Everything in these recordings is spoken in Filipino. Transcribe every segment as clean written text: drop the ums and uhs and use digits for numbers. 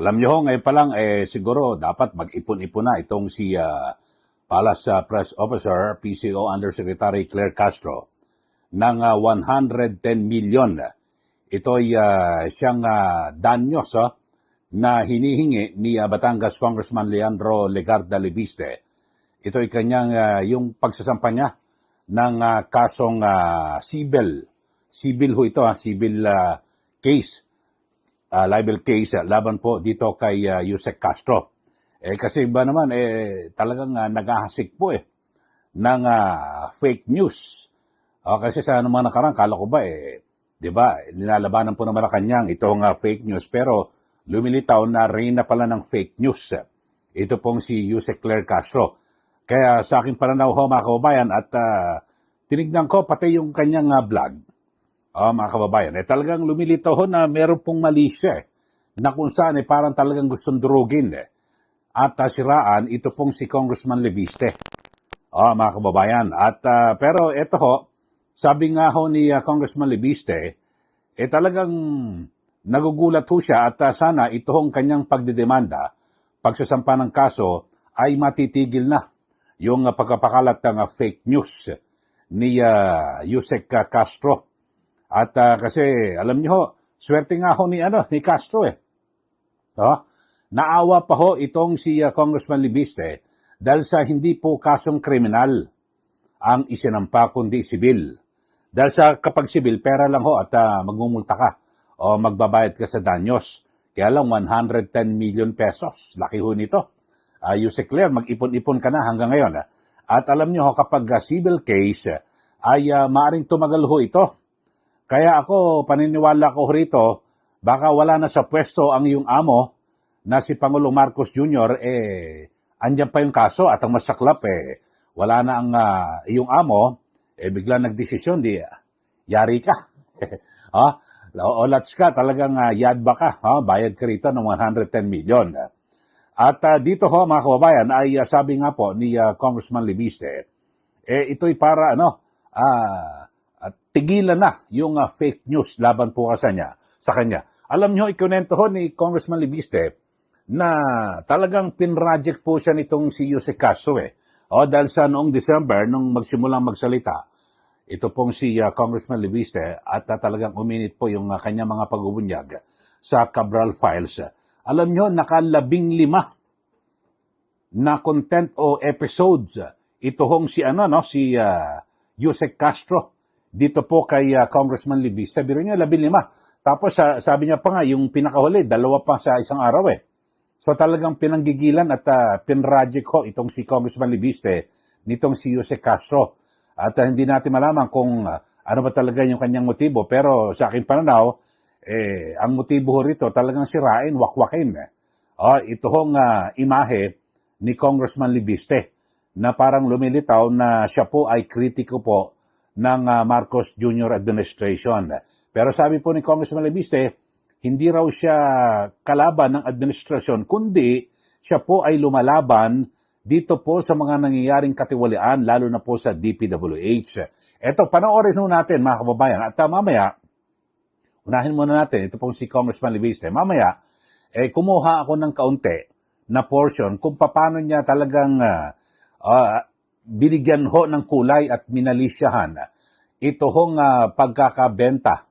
Alam niyo ho, ngayon pa lang, siguro dapat mag-ipon-ipon na itong si Palace Press Officer, PCO Undersecretary Claire Castro, ng 110 million. Ito ay siyang danyos na hinihingi ni Batangas Congressman Leandro Legarda Libiste. Ito ay kanyang yung pagsasampa niya ng kasong civil. Civil ho ito, civil case. Libel case laban po dito kay Yusek Castro. Kasi ba naman talagang naghahasik po ng fake news. Kasi sa naman nakarang kala ko ba 'di ba, nilalabanan po ng Malacanang itong fake news pero lumilitaw na reyna pala ng fake news. Ito pong si Yusek Claire Castro. Kaya sa aking pananaw ho mga kababayan at tinignan ko pati yung kanyang vlog. Mga kababayan, talagang lumilitaw ho na meron pong mali siya na kung saan parang talagang gustong durugin at siraan ito pong si Congressman Libiste. Mga kababayan, at pero ito ho, sabi nga ho ni Congressman Libiste, talagang nagugulat ho siya at sana ito hong kanyang pagdidemanda, pagsasampa ng kaso ay matitigil na yung pagkapakalat ng fake news ni Yusek Castro. At kasi alam niyo ho, swerte nga ho ni Castro naawa pa ho itong si Congressman Libiste dahil sa hindi po kasong kriminal ang isinampa kundi sibil. Dahil sa kapag sibil, pera lang ho at magmumulta ka o magbabayad ka sa danyos. Kaya lang 110 million pesos. Laki ho nito. Yusek Claire, mag-ipon-ipon ka na hanggang ngayon. At alam niyo ho, kapag civil case ay maaring tumagal ho ito. Kaya ako, paniniwala ko rito, baka wala na sa pwesto ang iyong amo na si Pangulong Marcos Jr., andyan pa yung kaso at ang masaklap, wala na ang iyong amo, bigla nagdesisyon, yari ka. Olats ka, talagang yadba ka, bayad ka rito ng 110 million. At dito ho, mga kababayan, ay sabi nga po ni Congressman Libiste, ito'y para, at tigilan na yung fake news laban po sa kanya. Alam nyo, ikunento ho ni Congressman Libiste na talagang pinroject po siya nitong si Yusek Castro dahil sa noong December, nung magsimulang magsalita, ito pong si Congressman Libiste at talagang uminit po yung kanyang mga pagbubunyag sa Cabral Files. Alam nyo, naka-15 na content o episodes ito hong si Yusek Castro dito po kay Congressman Libiste. Biro niya, 15. Tapos sabi niya pa nga, yung pinakahuli, 2 pa sa isang araw So talagang pinanggigilan at pinrajik ho itong si Congressman Libiste nitong si Yusek Castro. At hindi natin malaman kung ano ba talaga yung kanyang motibo. Pero sa aking pananaw, ang motibo ho rito talagang sirain, wakwakin. Ito hong imahe ni Congressman Libiste na parang lumilitaw na siya po ay kritiko po ng Marcos Jr. administration. Pero sabi po ni Congressman Libiste, hindi raw siya kalaban ng administrasyon, kundi siya po ay lumalaban dito po sa mga nangyayaring katiwalian, lalo na po sa DPWH. Eto, panoorin ho natin mga kababayan. At mamaya, unahin muna natin, ito pong si Congressman Libiste. Mamaya, kumuha ako ng kaunti na portion kung paano niya talagang binigyan ho ng kulay at minalisyahan ito hong pagkakabenta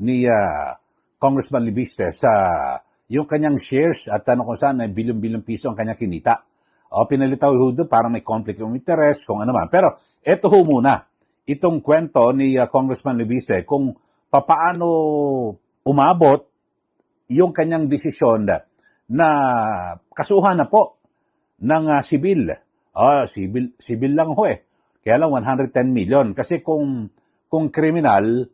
ni Congressman Libiste sa yung kanyang shares at kung saan ay bilyon-bilyon piso ang kanyang kinita. Pinalitaw ho doon parang may conflict of interest, kung ano man. Pero ito ho muna, itong kwento ni Congressman Libiste kung papaano umabot yung kanyang desisyon na kasuhan na po ng sibil. Sibil lang ho Kaya lang 110 million. Kasi kung criminal,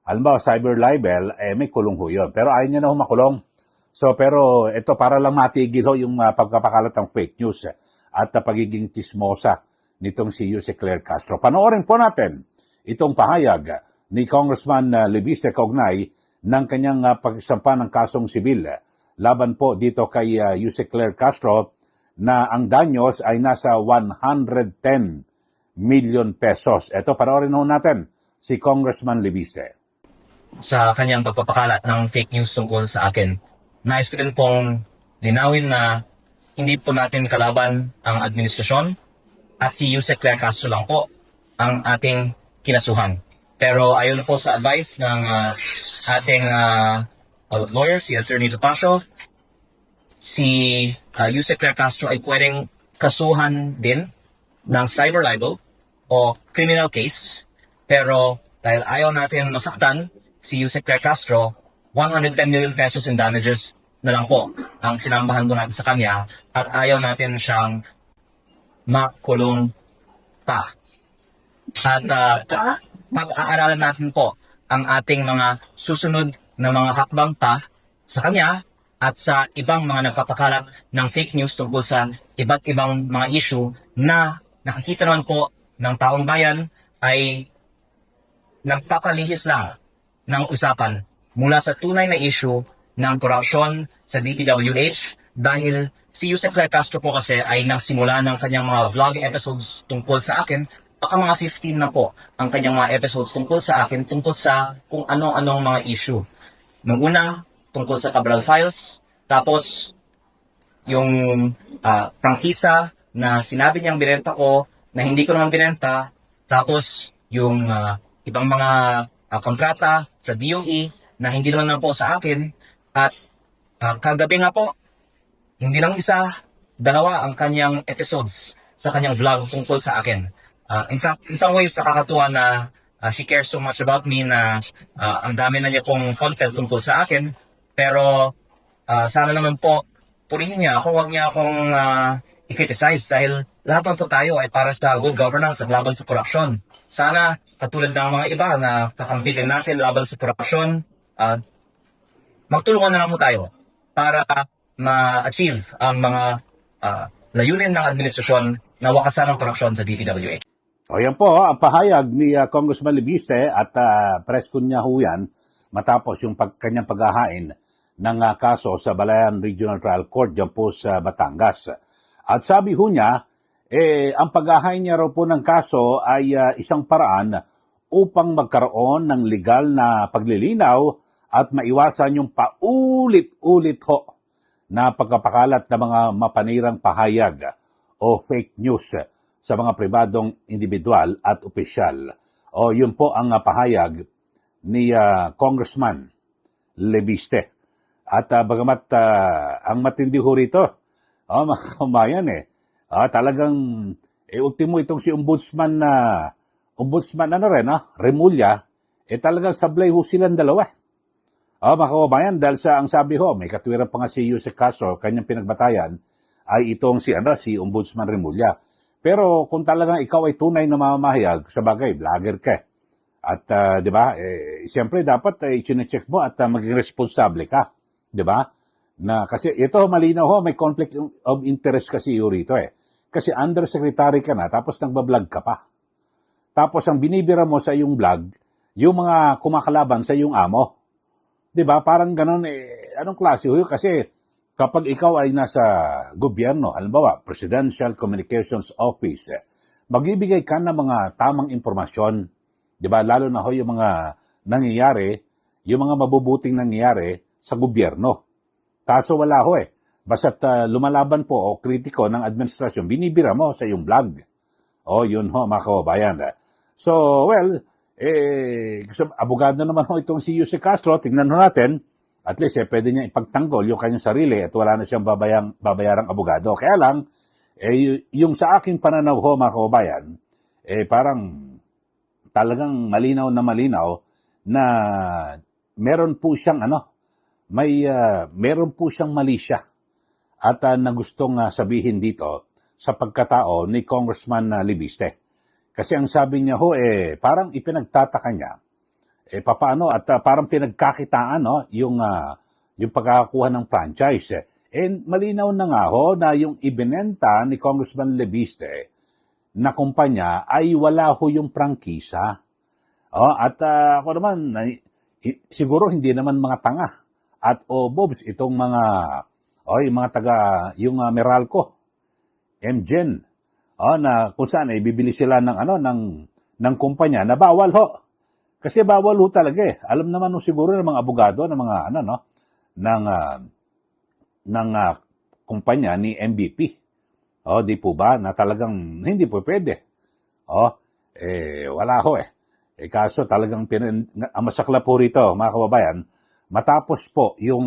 halimbawa cyber libel, may kulong ho yun. Pero ayaw niya na ho makulong. So, pero ito para lang matigil ho yung pagpapakalat ng fake news at pagiging tismosa nitong si Yusek Claire Castro. Panoorin po natin itong pahayag ni Congressman Libiste kaugnay ng kanyang pagsampa ng kasong sibil laban po dito kay Yusek Claire Castro na ang danyos ay nasa 110 million pesos. Ito, panoorin ho natin si Congressman Libiste. Sa kanyang pagpapakalat ng fake news tungkol sa akin. nais ko din pong linawin na hindi po natin kalaban ang administrasyon at si Yusek Claire Castro lang po ang ating kinasuhan. Pero ayon po sa advice ng ating lawyer, si Attorney Topacio, si Yusek Claire Castro ay pwedeng kasuhan din ng cyber libel o criminal case. Pero dahil ayaw natin masaktan si Yusek Claire Castro, 110 million pesos in damages na lang po ang sinambahan po natin sa kanya at ayaw natin siyang makulong pa. At pag-aaralan natin po ang ating mga susunod na mga hakbang pa sa kanya at sa ibang mga nagpapakalat ng fake news tungkol sa iba't ibang mga issue na nakikita naman po ng taong bayan ay nagpapalihis lang ng usapan mula sa tunay na issue ng korupsyon sa DPWH dahil si Yusek Claire Castro po kasi ay nagsimula ng kanyang mga vlog episodes tungkol sa akin. Baka mga 15 na po ang kanyang mga episodes tungkol sa akin, tungkol sa kung ano-anong mga issue. Nung una, tungkol sa Cabral Files, tapos yung prangkisa na sinabi niyang binenta ko na hindi ko naman binenta, tapos yung ibang mga kontrata sa DOE na hindi naman po sa akin, at kagabi nga po, hindi lang isa, dalawa ang kanyang episodes sa kanyang vlog tungkol sa akin. In fact, in some ways, nakakatuwa na she cares so much about me na ang dami na niya kong content tungkol sa akin. Pero sana naman po, purihin niya ako, huwag niya akong i-criticize dahil lahat ng tayo ay para sa good governance at laban sa korupsyon. Sana, katulad ng mga iba na kakampitin natin laban sa korupsyon, magtulungan na lang po tayo para ma-achieve ang mga layunin ng administrasyon na wakasan ng korupsyon sa DPWH. O yan po, ang pahayag ni Congressman Libiste at press con niya ho yan matapos yung kanyang paghahain ng kaso sa Balayan Regional Trial Court dyan po sa Batangas. At sabi ho niya, ang paghahain niya raw po ng kaso ay isang paraan upang magkaroon ng legal na paglilinaw at maiwasan yung paulit-ulit ho na pagkapakalat ng mga mapanirang pahayag o fake news sa mga pribadong individual at opisyal. O yun po ang pahayag ni Congressman Libiste. At bagamat ang matindi ho rito, mga kamayan talagang ultimo itong si Ombudsman Remulla, talagang sablay ho silang dalawa. Mga kababayan, dahil sa ang sabi ho, may katwiran pa nga si Yusek Castro, kanyang pinagbatayan, ay itong si Ombudsman Remulla. Pero kung talagang ikaw ay tunay na mamamahayag, sa bagay, vlogger ka. At, di ba, siyempre dapat i-check mo at maging responsable ka. Di ba? Na, kasi ito, malinaw ho, may conflict of interest kasi rito Kasi undersecretary ka na, tapos nagbablog ka pa. Tapos ang binibira mo sa iyong vlog, yung mga kumakalaban sa iyong amo. Di ba? Parang ganun, anong klase ho? Kasi kapag ikaw ay nasa gobyerno, halimbawa, Presidential Communications Office, magbibigay ka ng mga tamang impormasyon. Di ba? Lalo na ho yung mga nangyayari, yung mga mabubuting nangyayari sa gobyerno. Kaso wala ho Basta't lumalaban po o kritiko ng administrasyon, binibira mo sa iyong vlog. Yun ho, mga kababayan. So, well, abogado naman ho itong si Yusek Castro, tingnan ho natin, at least pwede niya ipagtanggol yung kanyang sarili at wala na siyang babayarang abogado. Kaya lang, yung sa aking pananaw ho, mga kababayan, parang talagang malinaw na meron po siyang meron po siyang mali siya at na gustong sabihin dito sa pagkatao ni Congressman Libiste. Kasi ang sabi niya ho, parang ipinagtataka niya, papaano at parang pinagkakitaan yung pagkakakuha ng franchise. Malinaw na nga ho na yung ibinenta ni Congressman Libiste na kumpanya ay wala ho yung prangkisa. At ako naman, siguro hindi naman mga tanga at bobs itong mga yung Meralco, MGen, na kung saan bibili sila ng kumpanya na bawal ho. Kasi bawal ho talaga Alam naman ho siguro ng mga abogado ng mga ng kumpanya ni MVP. Di po ba? Na talagang hindi po pwede. Wala ho eh. Kaso talagang ang masakla po rito, mga kababayan, matapos po yung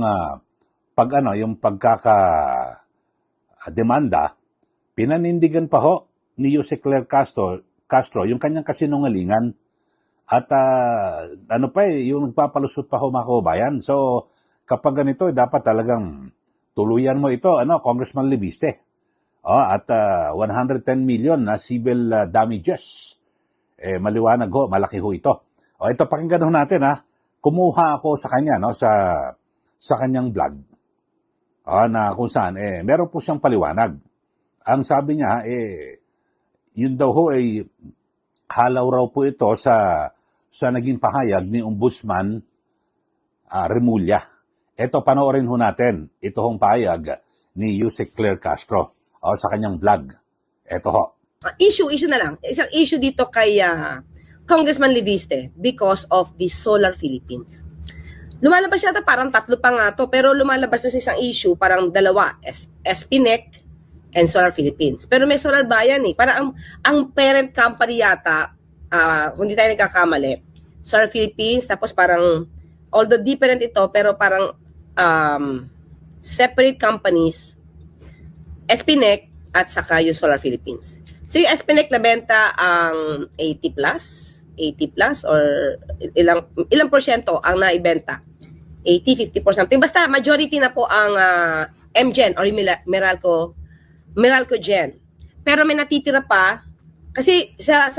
yung pagkaka-demanda, pinanindigan pa ho ni Jose Claire Castro yung kanyang kasinungalingan. At yung nagpapalusot pa ho, mga kababayan. So, kapag ganito, dapat talagang tuluyan mo ito, Congressman Libiste. At 110 million na civil damages. Maliwanag ho, malaki ho ito. Ito, pakinggan ho natin Kumuha ako sa kanya, sa kanyang vlog. Na kung saan, meron po siyang paliwanag. Ang sabi niya, yun daw ho ay halaw raw po ito sa naging pahayag ni Ombudsman Remulla. Ito, panoorin ho natin. Ito hong pahayag ni Jose Claire Castro sa kanyang vlog. Ito ho. Issue na lang. Isang issue dito kay Congressman Libiste because of the Solar Philippines. Lumalabas siya parang 3 pa nga to, pero lumalabas doon sa isang issue, parang 2, SPNEC and Solar Philippines. Pero may Solar Bayan Parang ang parent company yata, hindi tayo nagkakamali, Solar Philippines, tapos parang, although different ito, pero parang separate companies, SPNEC at saka yung Solar Philippines. So yung SPNEC nabenta ang 80 plus or ilang porsyento ang naibenta. 80, 50 or something. Basta majority na po ang MGen or Meralco Gen. Pero may natitira pa kasi sa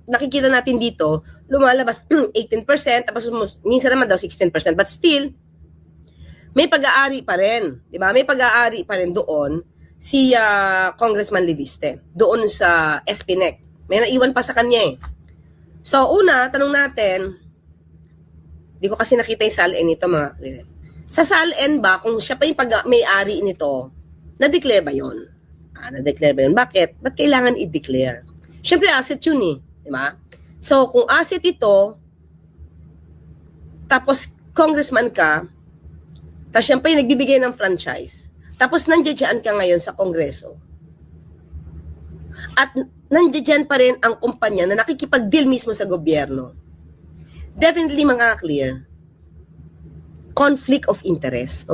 nakikita natin dito, lumalabas 18%, tapos minsan naman daw 16%, but still may pag-aari pa rin, 'di ba? May pag-aari pa rin doon si Congressman Libiste, doon sa SPNEC. May naiwan pa sa kanya eh. So, una, tanong natin, di ko kasi nakita yung SALN nito, mga kaibigan. Sa SALN ba, kung siya pa yung may-ari nito, na-declare ba yun? Na-declare ba yun? Bakit? Ba't kailangan i-declare? Siyempre, asset yun eh. Di ba? So, kung asset ito, tapos congressman ka, tapos siya pa yung nagbibigay ng franchise, tapos nandiyan ka ngayon sa Kongreso. At nandiyan pa rin ang kumpanya na nakikipag-deal mismo sa gobyerno. Definitely, mga clear, conflict of interest,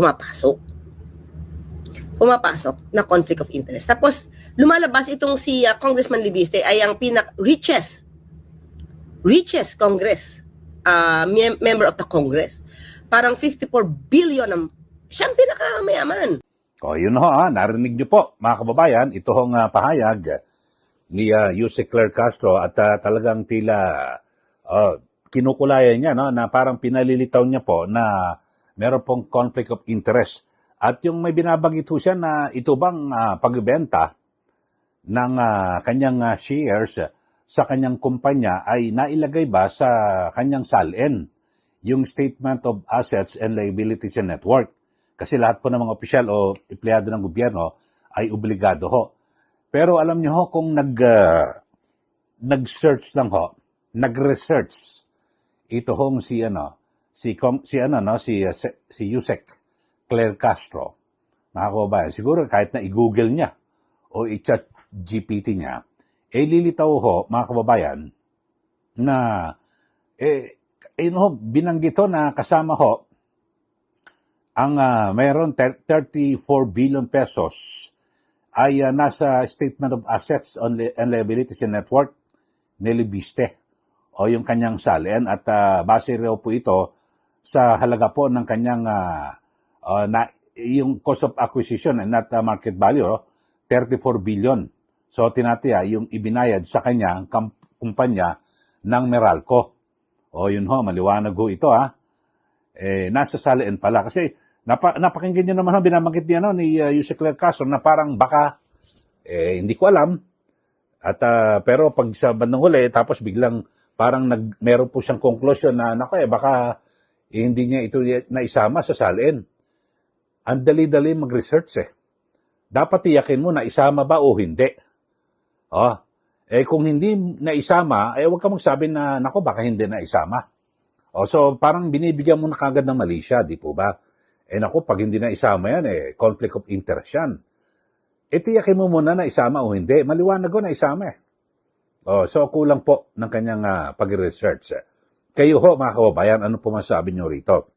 pumapasok na conflict of interest. Tapos, lumalabas itong si Congressman Libiste ay ang richest Congress, member of the Congress. Parang 54 billion siyang pinakamayaman. Yun ho, narinig niyo po, mga kababayan, ito hong pahayag ni Jose Claire Castro at talagang tila kinukulayan niya, na parang pinalilitaw niya po na meron pong conflict of interest. At yung may binabanggit ho siya na ito bang pagbenta ng kanyang shares sa kanyang kumpanya ay nailagay ba sa kanyang SALN, yung Statement of Assets and Liabilities and Network. Kasi lahat po ng mga opisyal o empleyado ng gobyerno ay obligado ho. Pero alam niyo ho, kung nag-search lang ho, nag-research, ito hong si Yusek Claire Castro, mga kababayan, siguro kahit na i-google niya o i-chat GPT niya, lilitaw ho, mga kababayan, na binanggit ho na kasama ho ang mayroon 34 billion pesos ay nasa Statement of Assets and Liabilities and Network ni Libiste o yung kanyang SALN at base raw po ito sa halaga po ng kanyang yung cost of acquisition and not market value, 34 billion. So tinataya yung ibinayad sa kanyang kumpanya ng Meralco. Yun ho, maliwanag ho ito nasa SALN pala. Kasi napakinggan nyo naman binabanggit niya ni Jose Claire Castro na parang baka, hindi ko alam. At pero pag sa bandang huli, tapos biglang parang meron po siyang conclusion na baka hindi niya ito naisama sa SALN. Ang dali-dali mag-research Dapat tiyakin mo na isama ba o hindi. Kung hindi naisama, huwag ka magsabi na, baka hindi naisama. So parang binibigyan mo na kagad ng mali siya, di po ba? naku, pag hindi na isama yan, conflict of interest yan. Tiyakin mo muna na isama o hindi. Maliwanag ko na isama so kulang po ng kanyang pag-research. Kayo ho, mga kababayan, ano po masasabi nyo rito?